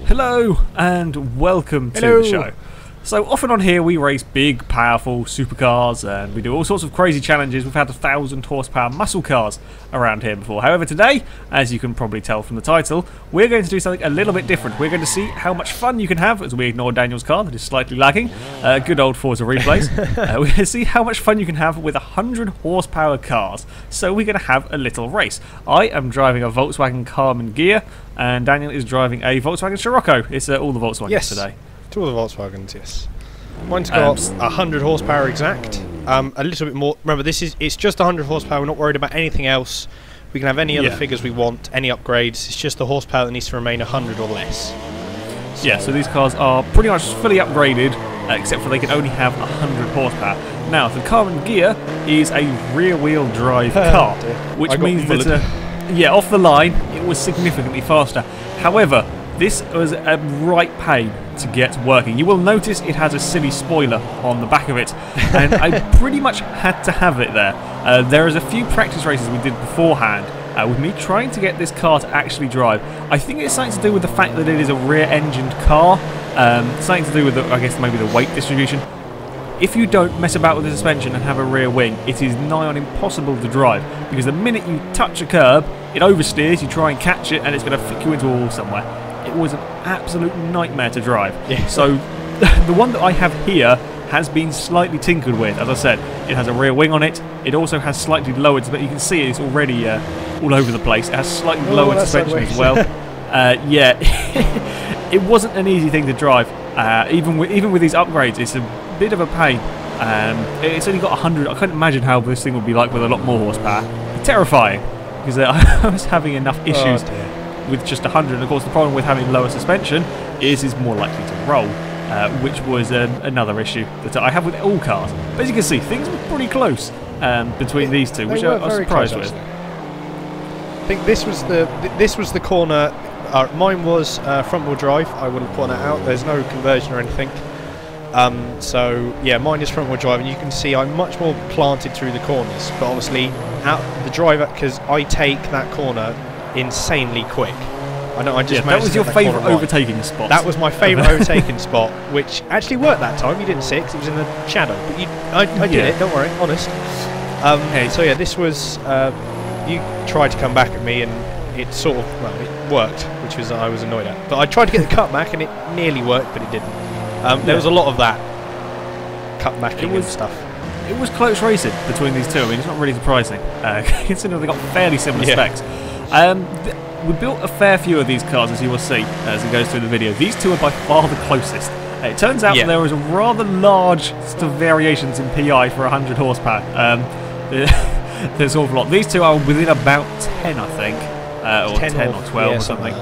Hello and welcome to the show. So often on here we race big, powerful supercars and we do all sorts of crazy challenges. We've had 1,000 horsepower muscle cars around here before. However, today, as you can probably tell from the title, we're going to do something a little bit different. We're going to see how much fun you can have as we ignore Daniel's car that is slightly lagging. Good old Forza replays. We're going to see how much fun you can have with 100 horsepower cars. So we're going to have a little race. I am driving a Volkswagen Karmann Gear and Daniel is driving a Volkswagen Scirocco. It's all the Volkswagens today. Two of the Volkswagens, yes. Mine's got 100 horsepower exact. A little bit more. Remember, it's just 100 horsepower. We're not worried about anything else. We can have any other figures we want, any upgrades. It's just the horsepower that needs to remain 100 or less. So these cars are pretty much fully upgraded, except for they can only have 100 horsepower. Now, the Karmann Gear is a rear-wheel drive car, which means that, off the line, it was significantly faster. However, this was a right pain to get working. You will notice it has a silly spoiler on the back of it, and I pretty much had to have it there. There is a few practice races we did beforehand with me trying to get this car to actually drive. I think it's something to do with the fact that it is a rear-engined car, something to do with, I guess, maybe the weight distribution. If you don't mess about with the suspension and have a rear wing, it is nigh on impossible to drive, because the minute you touch a curb, it oversteers, you try and catch it, and it's going to flick you into a wall somewhere. It was an absolute nightmare to drive. So the one that I have here has been slightly tinkered with. As I said, it has a rear wing on it. It also has slightly lowered, but you can see it's already all over the place. It has slightly lowered suspension as well. It wasn't an easy thing to drive. Even with these upgrades, it's a bit of a pain. It's only got 100. I couldn't imagine how this thing would be like with a lot more horsepower. Terrifying, because I was having enough issues with just 100. And of course, the problem with having lower suspension is it's more likely to roll, which was another issue that I have with all cars. But as you can see, things were pretty close between these two, which I was surprised with. I think this was the corner. Mine was front-wheel drive. I wouldn't point that out. There's no conversion or anything. So yeah, mine is front-wheel drive, and you can see I'm much more planted through the corners. But obviously, out the driver, because I take that corner insanely quick. That was your favourite overtaking spot. That was my favourite overtaking spot, which actually worked that time. You didn't see it 'cause it was in the shadow, but I did it. Don't worry, honest. So yeah, this was you tried to come back at me, and it sort of it worked, which was I was annoyed at. But I tried to get the cut back, and it nearly worked, but it didn't. There was a lot of that cut backing and stuff. It was close racing between these two. I mean, it's not really surprising, considering they got fairly similar specs. We built a fair few of these cars, as you will see as it goes through the video. These two are by far the closest. It turns out that there was a rather large sort of variations in PI for 100 horsepower. There's an awful lot. These two are within about 10, I think, or 10 or 12 or something,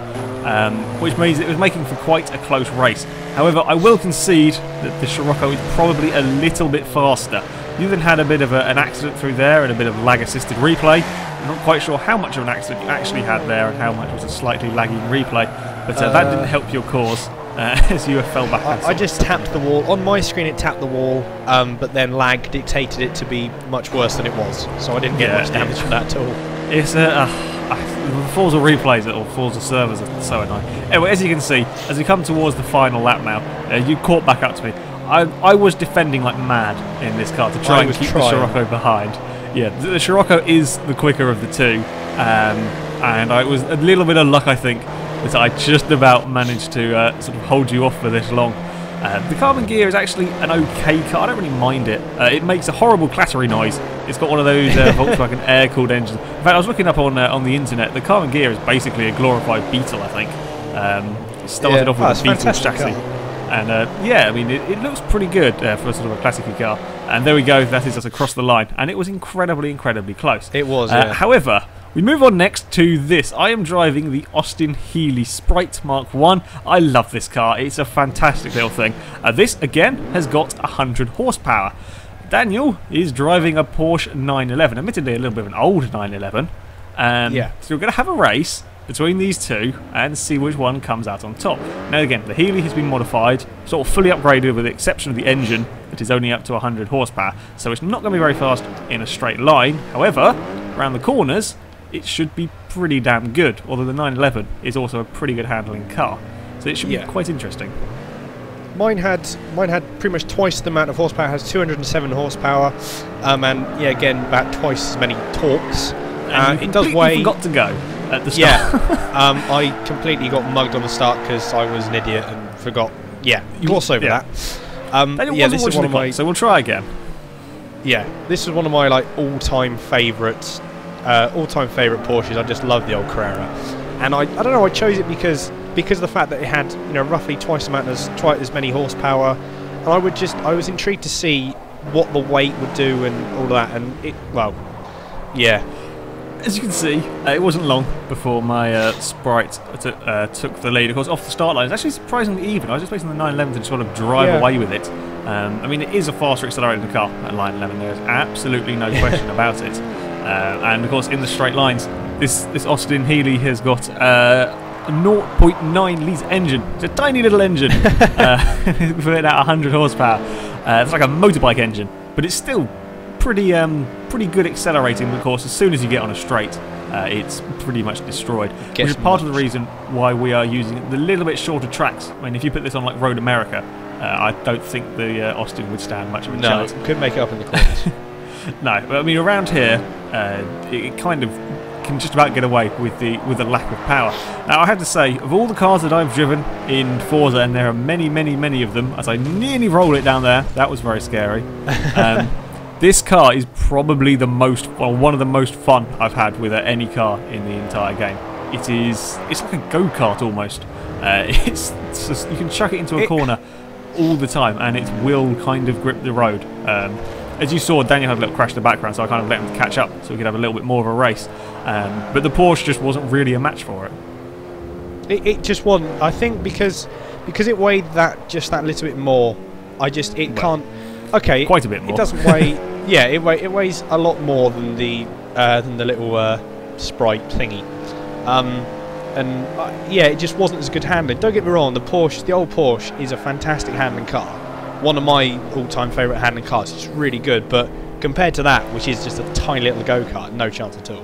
which means it was making for quite a close race. However, I will concede that the Scirocco is probably a little bit faster. You then had a bit of an accident through there and a bit of lag-assisted replay. I'm not quite sure how much of an accident you actually had there and how much was a slightly lagging replay, but that didn't help your cause as you fell back. I just tapped the wall. On my screen it tapped the wall, but then lag dictated it to be much worse than it was, so I didn't get much damage from that at all. It's the Forza replays or Forza servers are so annoying. Anyway, as you can see, as we come towards the final lap now, you caught back up to me. I was defending like mad in this car to try and keep the Scirocco behind. Yeah, the Scirocco is the quicker of the two, and I was a little bit of luck, I think, that I just about managed to sort of hold you off for this long. The Karmann Gear is actually an okay car. I don't really mind it. It makes a horrible clattery noise. It's got one of those Volkswagen air-cooled engines. In fact, I was looking up on the internet. The Karmann Gear is basically a glorified Beetle, I think. It started off with a Beetle chassis. And I mean, it looks pretty good for sort of a classic car. And there we go, that is us across the line. And it was incredibly, incredibly close. It was, However, we move on next to this. I am driving the Austin Healey Sprite Mark 1. I love this car. It's a fantastic little thing. This, again, has got 100 horsepower. Daniel is driving a Porsche 911. Admittedly, a little bit of an old 911. So we're going to have a race between these two and see which one comes out on top. Now again, the Healey has been modified, sort of fully upgraded with the exception of the engine that is only up to 100 horsepower, so it's not going to be very fast in a straight line. However, around the corners it should be pretty damn good, although the 911 is also a pretty good handling car. So So it should be quite interesting. Mine had pretty much twice the amount of horsepower. It has 207 horsepower, and yeah, again about twice as many torques. It does weigh. Forgot to go at the start. Yeah, I completely got mugged on the start because I was an idiot and forgot. Yeah, gloss over that. Yeah, this is one of my. So we'll try again. Yeah, this is one of my like all-time favourites. All-time favourite Porsches. I just love the old Carrera, and I don't know. I chose it because of the fact that it had roughly twice as many horsepower, and I was intrigued to see what the weight would do and all of that, and yeah. As you can see, it wasn't long before my Sprite took the lead. Of course, off the start line, it's actually surprisingly even. I was expecting the 911 to sort of drive away with it. I mean, it is a faster accelerated car at line 11. There's absolutely no question about it. And of course, in the straight lines, this Austin Healey has got a 0.9 litre engine. It's a tiny little engine with about 100 horsepower. It's like a motorbike engine, but it's still pretty good accelerating. Of course, as soon as you get on a straight, it's pretty much destroyed. Which is part of the reason why we are using the little bit shorter tracks. I mean, if you put this on like Road America, I don't think the Austin would stand much of a chance. No, couldn't make it up in the corners. No, but I mean around here, it kind of can just about get away with the lack of power. Now I have to say, of all the cars that I've driven in Forza, and there are many, many, many of them, as I nearly rolled it down there, that was very scary. This car is probably one of the most fun I've had with any car in the entire game. It's like a go-kart almost. It's just, you can chuck it into a corner all the time, and it will kind of grip the road. As you saw, Daniel had a little crash in the background, so I kind of let him catch up so we could have a little bit more of a race. But the Porsche just wasn't really a match for it. It just wasn't. I think because it weighed just that little bit more. Can't. Okay, quite a bit more. It doesn't weigh. Yeah, it weighs a lot more than the little Sprite thingy. Yeah, it just wasn't as good handling. Don't get me wrong, the old Porsche is a fantastic handling car. One of my all-time favourite handling cars. It's really good, but compared to that, which is just a tiny little go-kart, no chance at all.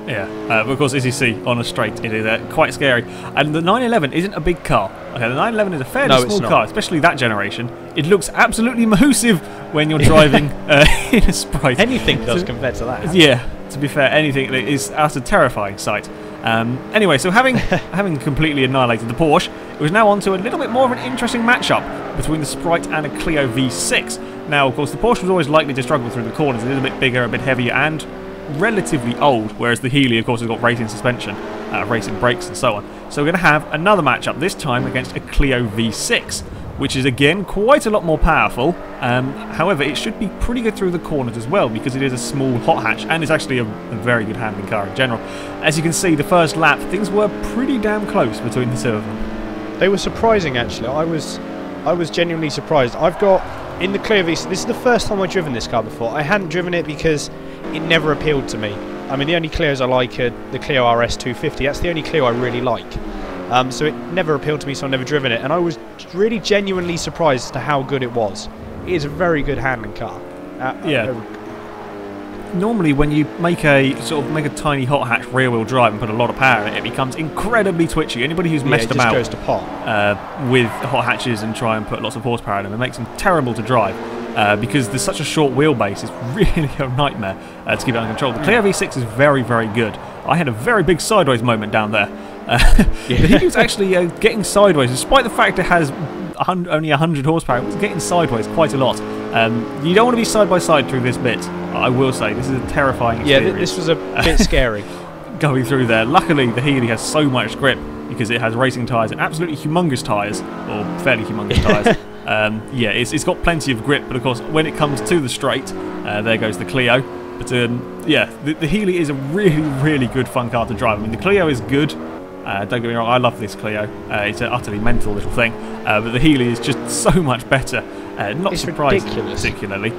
Yeah, but of course, as you see on a straight, it is quite scary. And the 911 isn't a big car. Okay, the 911 is a fairly small car, especially that generation. It looks absolutely massive when you're driving in a Sprite. Anything does compared to that. Yeah, to be fair, anything is a terrifying sight. Anyway, so having completely annihilated the Porsche, it was now on to a little bit more of an interesting matchup between the Sprite and a Clio V6. Now, of course, the Porsche was always likely to struggle through the corners. It is a bit bigger, a bit heavier, and relatively old, whereas the Healey, of course, has got racing suspension, racing brakes, and so on. So we're going to have another matchup, this time against a Clio V6, which is again quite a lot more powerful. However, it should be pretty good through the corners as well, because it is a small hot hatch and it's actually a very good handling car in general. As you can see, the first lap, things were pretty damn close between the two of them. They were surprising, actually. I was genuinely surprised. I've got in the Clio V6. This is the first time I've driven this car before. I hadn't driven it because it never appealed to me. I mean, the only Clios I like are the Clio RS 250. That's the only Clio I really like. So it never appealed to me, so I've never driven it. And I was really genuinely surprised as to how good it was. It is a very good handling car. Normally, when you make a tiny hot hatch rear wheel drive and put a lot of power in it, it becomes incredibly twitchy. Anybody who's messed about goes to pot. With hot hatches and try and put lots of horsepower in them, it makes them terrible to drive. Because there's such a short wheelbase, it's really a nightmare to keep it under control. The Clio V6 is very, very good. I had a very big sideways moment down there. He was actually getting sideways, despite the fact it has only 100 horsepower. It was getting sideways quite a lot. You don't want to be side by side through this bit. I will say this is a terrifying experience. Yeah, this was a bit scary. Going through there. Luckily, the Healey has so much grip because it has racing tyres and absolutely humongous tyres, or fairly humongous tyres. Yeah, it's got plenty of grip, but of course, when it comes to the straight, there goes the Clio. But yeah, the Healey is a really, really good fun car to drive. I mean, the Clio is good. Don't get me wrong, I love this Clio. It's an utterly mental little thing. But the Healey is just so much better. Not surprising, particularly.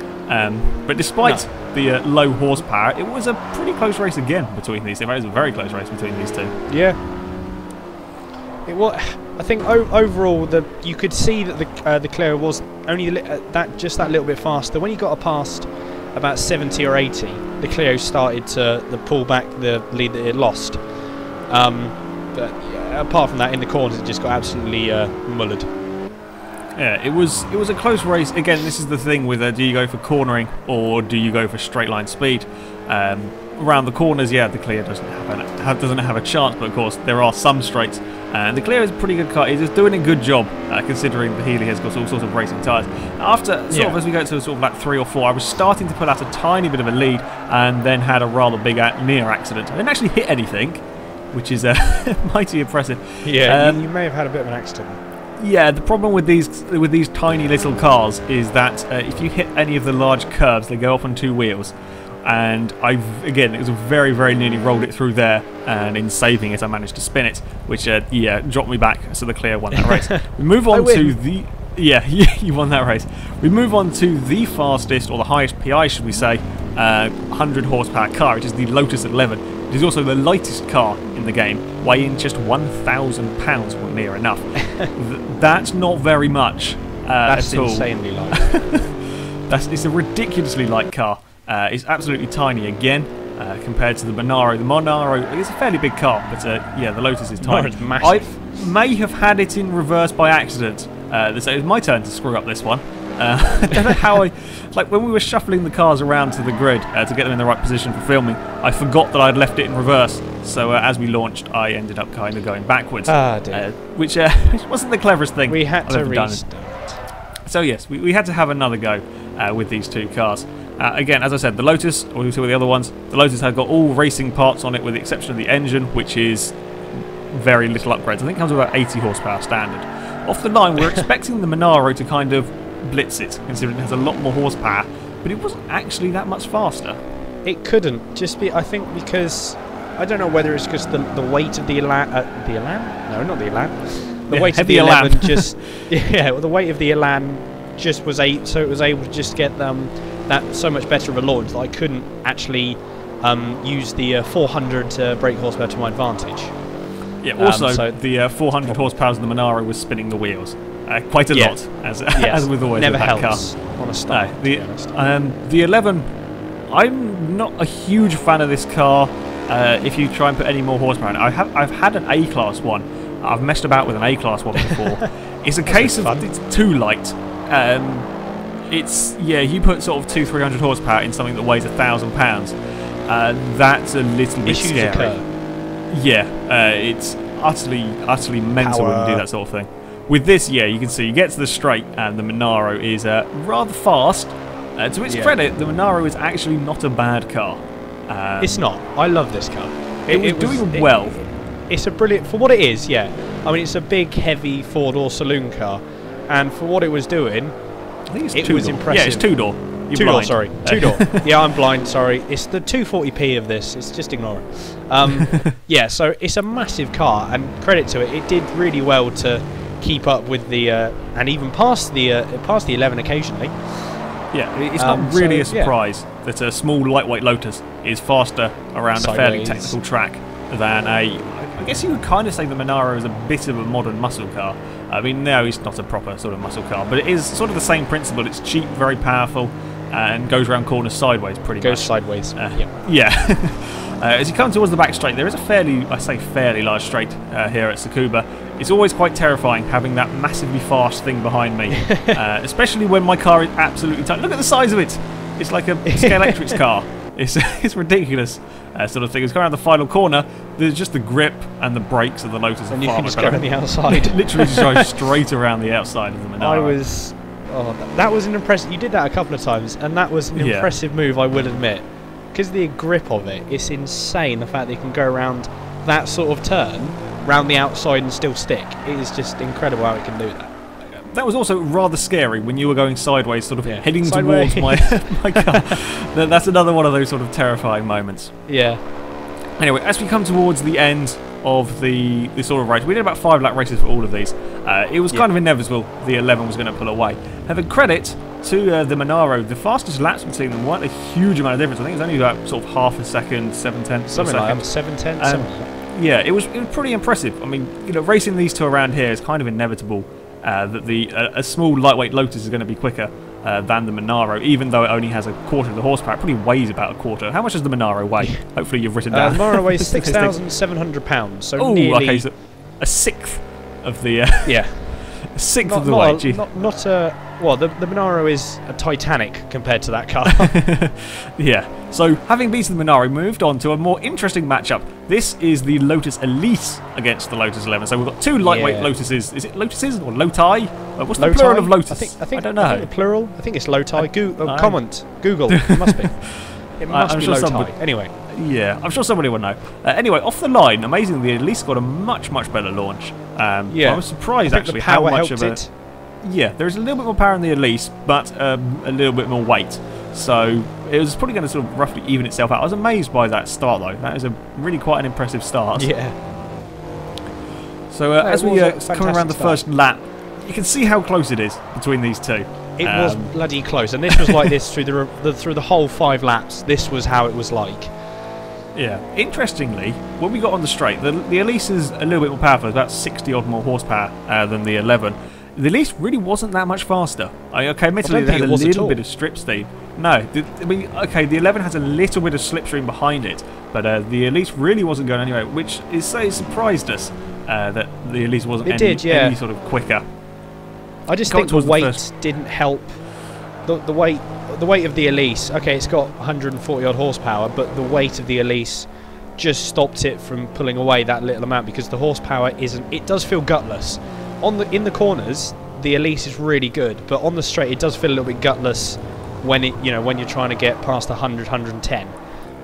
But despite the low horsepower, it was a pretty close race again between these two. It was a very close race between these two. Yeah. It was. I think overall, you could see that the Clio was only just that little bit faster. When you got past about 70 or 80, the Clio started to pull back the lead that it lost. But yeah, apart from that, in the corners, it just got absolutely mullered. Yeah, it was a close race. Again, this is the thing with do you go for cornering or do you go for straight line speed? Around the corners, yeah, the Clio doesn't have a chance, but of course there are some straights, and the Clio is a pretty good car. It's just doing a good job considering the Healy has got all sorts of racing tyres. After sort of as we go to sort of like 3 or 4, I was starting to pull out a tiny bit of a lead, and then had a rather big near accident. I didn't actually hit anything, which is mighty impressive. Yeah, you may have had a bit of an accident. Yeah, the problem with these tiny little cars is that if you hit any of the large curves, they go off on 2 wheels. And again, it was very, very nearly rolled it through there, and in saving it, I managed to spin it, which yeah, dropped me back. So the Clio won that race. We move on to the you won that race. We move on to the fastest, or the highest PI, should we say, 100 horsepower car, which is the Lotus 11. It is also the lightest car in the game, weighing just 1,000 pounds, or near enough. That's not very much That's at all. insanely light. It's a ridiculously light car. It's absolutely tiny again compared to the Monaro. The Monaro is a fairly big car, but yeah, the Lotus is tiny. Monaro's massive. I may have had it in reverse by accident. So it was my turn to screw up this one. I don't know how like when we were shuffling the cars around to the grid to get them in the right position for filming, I forgot that I'd left it in reverse. So as we launched, I ended up kind of going backwards, which wasn't the cleverest thing We had to I've ever done. restart. So yes, we had to have another go with these 2 cars. Again, as I said, the Lotus, or you see with the other ones, the Lotus has got all racing parts on it with the exception of the engine, which is very little upgrades. I think it comes with about 80 horsepower standard. Off the line, we're expecting the Monaro to kind of blitz it, considering it has a lot more horsepower, but it wasn't actually that much faster. It couldn't, just be, I think, because, I don't know whether it's because the weight of the Elan, the Elan? No, not the Elan. The weight of the 11 just, yeah, well, the weight of the Elan just was so it was able to just get that so much better of a launch that I couldn't actually use the 400 brake horsepower to my advantage. Yeah. Also, so the 400 horsepower of the Monaro was spinning the wheels quite a lot, as with always never with that helps car. On a start. The 11, I'm not a huge fan of this car. If you try and put any more horsepower in it, I've had an A-class one. I've messed about with an A-class one before. It's a case of it's too light. You put sort of 200-300 horsepower in something that weighs 1,000 pounds. That's a little bit scary. Yeah, it's utterly mental when you do that sort of thing. With this, yeah, you can see you get to the straight, and the Monaro is rather fast. To its credit, the Monaro is actually not a bad car. It's not. I love this car. It was doing well. It's a brilliant for what it is. Yeah, I mean it's a big, heavy 4-door saloon car, and for what it was doing, I think it was impressive. Yeah, it's 2-door. 2-door, sorry. 2-door. Yeah, I'm blind, sorry. It's the 240p of this. It's just ignore it. Yeah, so it's a massive car, and credit to it, it did really well to keep up with the and even past the 11 occasionally. Yeah, it's not really a surprise that a small, lightweight Lotus is faster around a fairly technical track than I guess you would kind of say the Monaro is a bit of a modern muscle car. I mean, no, it's not a proper sort of muscle car, but it is sort of the same principle. It's cheap, very powerful, and goes around corners sideways pretty much. Goes sideways, yeah. As you come towards the back straight, there is a fairly large straight here at Tsukuba. It's always quite terrifying having that massively fast thing behind me, especially when my car is absolutely tight. Look at the size of it. It's like a Scalextric's car. It's ridiculous sort of thing. It's going around the final corner. There's just the grip and the brakes of the Lotus. And you can just go around the outside. Literally just drive straight around the outside of the Monaro. That was an impressive. You did that a couple of times, and that was an impressive move, I will admit. Because the grip of it, it's insane. The fact that you can go around that sort of turn, round the outside and still stick. It is just incredible how it can do that. That was also rather scary when you were going sideways, sort of heading towards my car. That's another one of those sort of terrifying moments. Yeah. Anyway, as we come towards the end of the sort of race, we did about 5 lap races for all of these. It was kind of inevitable the 11 was going to pull away. Having credit to the Monaro, the fastest laps between them weren't a huge amount of difference. I think it was only about sort of half a second, 7/10 something a second. Like 7/10. Yeah, it was pretty impressive. I mean, racing these two around here is kind of inevitable. That a small lightweight Lotus is going to be quicker than the Monaro, even though it only has a quarter of the horsepower. It probably weighs about a quarter. How much does the Monaro weigh? Hopefully you've written down. The Monaro weighs 6,700 pounds, so oh, nearly... okay, so a sixth of the... yeah. A sixth of the weight. Not a... Well, the Monaro is a Titanic compared to that car. Yeah. So, having beaten the Monaro, moved on to a more interesting matchup. This is the Lotus Elise against the Lotus 11. So we've got two lightweight Lotuses. Is it Lotuses or Loti? What's the plural of Lotus? I don't know. I think the plural. I think it's Loti. Comment. Google. It must be. It must be sure Loti. Anyway. Yeah, I'm sure somebody will know. Anyway, off the line, amazingly, the Elise got a much better launch. Yeah. I was surprised actually how much of it. Yeah, there is a little bit more power in the Elise, but a little bit more weight. So it was probably going to sort of roughly even itself out. I was amazed by that start, though. That is really quite an impressive start. Yeah. So as we come around the first lap, you can see how close it is between these two. It was bloody close, and this was like this through the whole 5 laps. This was how it was like. Yeah. Interestingly, when we got on the straight, the Elise is a little bit more powerful. It's about 60 odd more horsepower than the 11. The Elise really wasn't that much faster. Okay, admittedly, they had a little bit of strip speed. No, okay, the 11 has a little bit of slipstream behind it, but the Elise really wasn't going anywhere, which it surprised us that the Elise wasn't any sort of quicker. I just think the weight didn't help. The weight of the Elise. Okay, it's got 140 odd horsepower, but the weight of the Elise just stopped it from pulling away that little amount because the horsepower isn't. It does feel gutless. In the corners, the Elise is really good, but on the straight, it does feel a little bit gutless when when you're trying to get past 100, 110.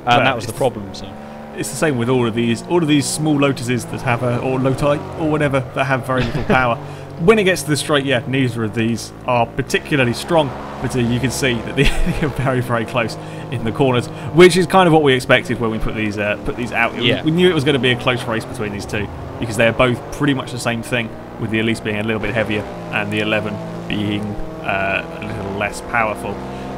That was the problem. So it's the same with all of these small Lotuses that have or Loti or whatever that have very little power. When it gets to the straight, yeah, neither of these are particularly strong, but you can see that they are very close in the corners, which is kind of what we expected when we put these out. We knew it was going to be a close race between these two because they're both pretty much the same thing, with the Elise being a little bit heavier and the 11 being a little less powerful.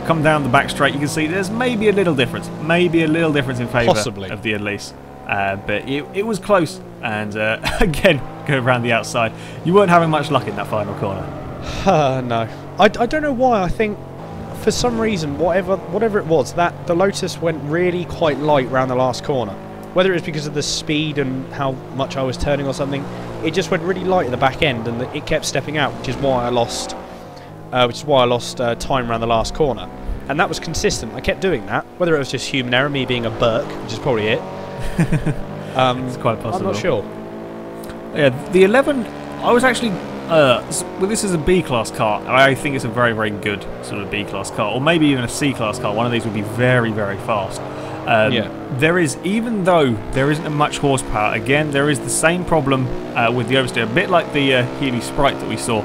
Come down the back straight, you can see there's maybe a little difference in favour of the Elise. But it was close, and again, go around the outside. You weren't having much luck in that final corner. No. I don't know why. I think for some reason, whatever it was, that the Lotus went really quite light around the last corner. Whether it was because of the speed and how much I was turning or something, it just went really light at the back end, and it kept stepping out, which is why I lost time around the last corner. And that was consistent. I kept doing that. Whether it was just human error, me being a Burke, which is probably it. It's quite possible. I'm not sure. Yeah, the 11, I was actually... well, this is a B-class car. I think it's a very good sort of B-class car, or maybe even a C-class car. One of these would be very fast. There is, even though there isn't much horsepower, again, there is the same problem with the oversteer. A bit like the Healy Sprite that we saw.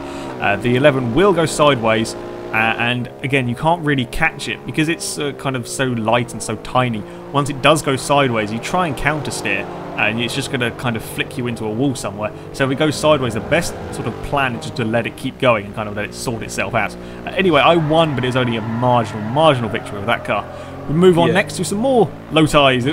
The 11 will go sideways, and again, you can't really catch it because it's kind of so light and so tiny. Once it does go sideways, you try and counter steer, and it's just going to kind of flick you into a wall somewhere. So if it goes sideways, the best sort of plan is just to let it keep going and kind of let it sort itself out. Anyway, I won, but it was only a marginal victory with that car. We move on next to some more Lotis.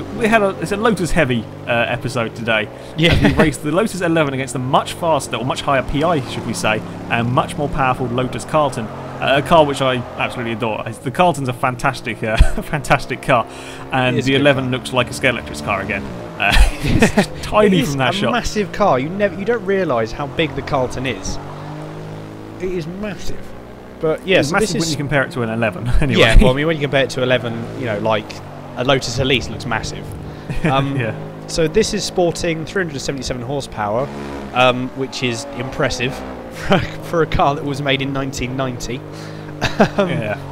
It's a Lotus heavy episode today. Yeah. We raced the Lotus 11 against the much faster, or much higher PI, should we say, and much more powerful Lotus Carlton. A car which I absolutely adore. The Carlton's a fantastic car, and the 11 looks like a Scalextric car again. It's tiny from that shot. It's a massive car. You don't realise how big the Carlton is. It is massive. But yeah, it's massive when you compare it to an 11. Anyway. Yeah, well, I mean, when you compare it to 11, like a Lotus Elise looks massive. So this is sporting 377 horsepower, which is impressive for a car that was made in 1990.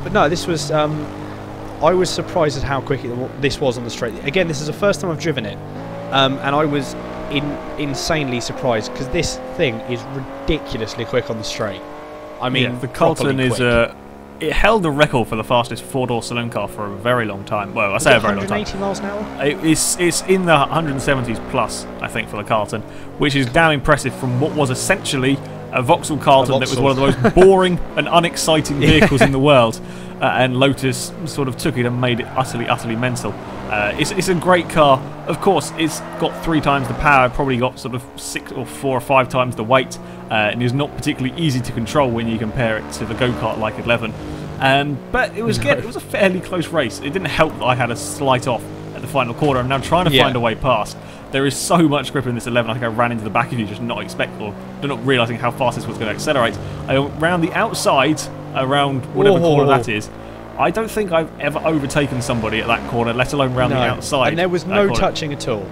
But no, this was. I was surprised at how quick this was on the straight. Again, this is the first time I've driven it, and I was insanely surprised because this thing is ridiculously quick on the straight. I mean, the Carlton is it held the record for the fastest four-door saloon car for a very long time. Well, I say a very long time. 180 miles an hour? It's in the 170s plus, I think, for the Carlton, which is damn impressive from what was essentially a Vauxhall Carlton that was one of the most boring and unexciting vehicles in the world. And Lotus sort of took it and made it utterly mental. It's a great car. Of course, it's got 3 times the power, probably got sort of 6 or 4 or 5 times the weight, and is not particularly easy to control when you compare it to the go-kart like 11. But it was a fairly close race. It didn't help that I had a slight off at the final quarter. I'm now trying to find a way past. There is so much grip in this 11. I think I ran into the back of you, just not realising how fast this was going to accelerate. I went round the outside, around whatever corner that is. I don't think I've ever overtaken somebody at that corner, let alone round the outside. And there was no touching at all.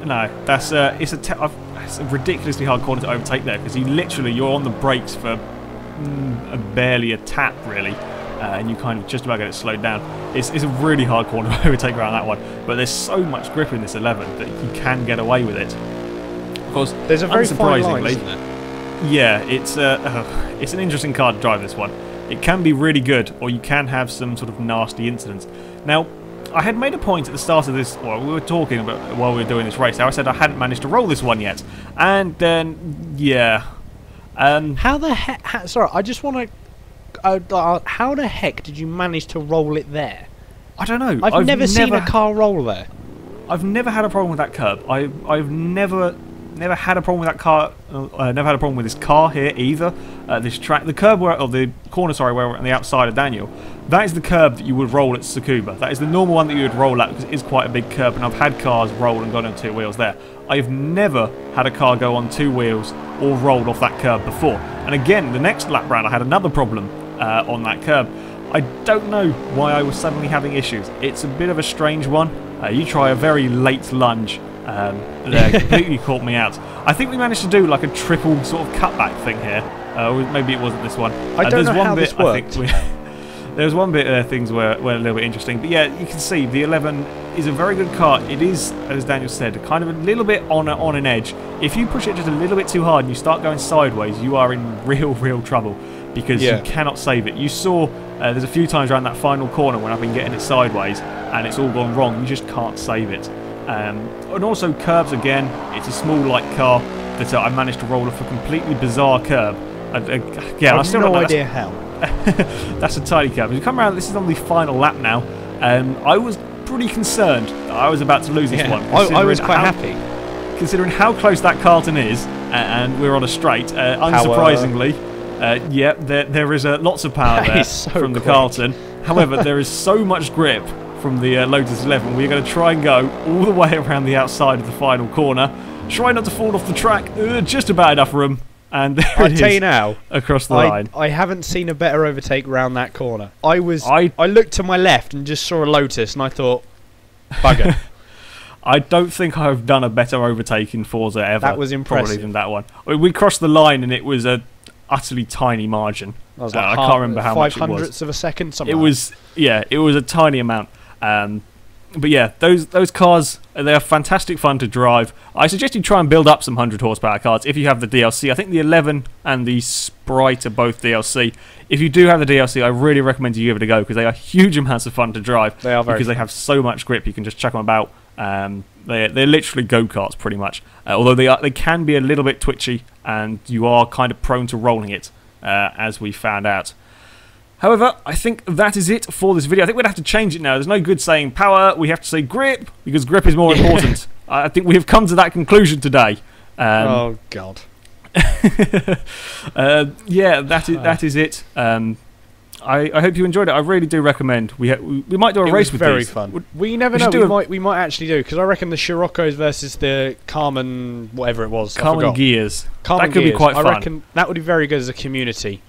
No, that's it's a ridiculously hard corner to overtake there, because you're on the brakes for barely a tap really, and you kind of just about get it slowed down. It's a really hard corner to overtake around that one, but there's so much grip in this 11 that you can get away with it. Of course, there's a very fine line, isn't it? Yeah, it's an interesting car to drive, this one. It can be really good, or you can have some sort of nasty incidents. Now, I had made a point at the start of this, well, we were talking about while we were doing this race, how I said I hadn't managed to roll this one yet. And then, yeah. How the heck... Sorry, I just want to... how the heck did you manage to roll it there? I don't know. I've never seen a car roll there. I've never had a problem with that curb. I've never had a problem with that car. Never had a problem with this car here either. This track, the curb or the corner, sorry, where we're on the outside of Daniel. That is the curb that you would roll at Tsukuba. That is the normal one that you would roll at, because it is quite a big curb, and I've had cars roll and gone on 2 wheels there. I've never had a car go on 2 wheels or rolled off that curb before. And again, the next lap round, I had another problem on that curb. I don't know why I was suddenly having issues. It's a bit of a strange one. You try a very late lunge. There completely caught me out. I think we managed to do like a triple sort of cutback thing here. Maybe it wasn't this one. I don't know how this worked. There was one bit things were a little bit interesting, but yeah, you can see the 11 is a very good car. It is, as Daniel said, kind of a little bit on an edge. If you push it just a little bit too hard and you start going sideways, you are in real trouble, because you cannot save it. You saw there's a few times around that final corner when I've been getting it sideways and it's all gone wrong. You just can't save it. And also curbs again. It's a small light car that I managed to roll off a completely bizarre curb. Yeah, I still have no don't idea how. That's a tiny curb. As you come around, this is on the final lap now. I was pretty concerned that I was about to lose this one. I was quite happy. Considering how close that Carlton is, and we're on a straight, unsurprisingly, there is lots of power there from the Carlton. However, there is so much grip from the Lotus 11. We're going to try and go all the way around the outside of the final corner. Try not to fall off the track. Just about enough room. And there it is, tell you now, across the line. I haven't seen a better overtake round that corner. I looked to my left and just saw a Lotus, and I thought, bugger. I don't think I've done a better overtake in Forza ever. That was impressive. Probably than that one. We crossed the line, and it was a utterly tiny margin. I was like, I can't remember how much it was. 0.05 of a second. Something. It was, it was a tiny amount. But yeah, those cars, they are fantastic fun to drive. I suggest you try and build up some 100 horsepower cars if you have the DLC. I think the 11 and the Sprite are both DLC. If you do have the DLC, I really recommend you give it a go, because they are huge amounts of fun to drive. They are because they have so much grip. You can just chuck them about. They're literally go-karts pretty much. Although they can be a little bit twitchy, and you are kind of prone to rolling it, as we found out. However, I think that is it for this video. I think we'd have to change it now. There's no good saying power. We have to say grip, because grip is more important. I think we have come to that conclusion today. Oh, God. Yeah, that is it. I hope you enjoyed it. I really do recommend. We might do a race with these. Very fun. We never know. We might actually do, because I reckon the Scirocco's versus the Karmann, whatever it was. Karmann gears. That could be quite fun. I reckon that would be very good as a community.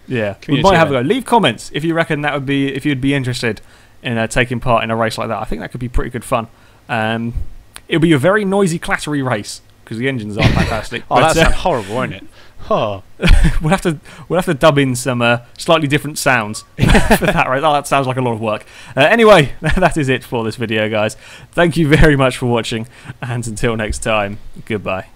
Yeah, we might have a go. Leave comments if you reckon that would be, if you'd be interested in taking part in a race like that. I think that could be pretty good fun. It'll be a very noisy, clattery race, because the engines aren't fantastic. Oh, that sounds horrible, won't it? Oh. we'll have to dub in some slightly different sounds for that, right? Oh, that sounds like a lot of work. Anyway, that is it for this video, guys. Thank you very much for watching, and until next time, goodbye.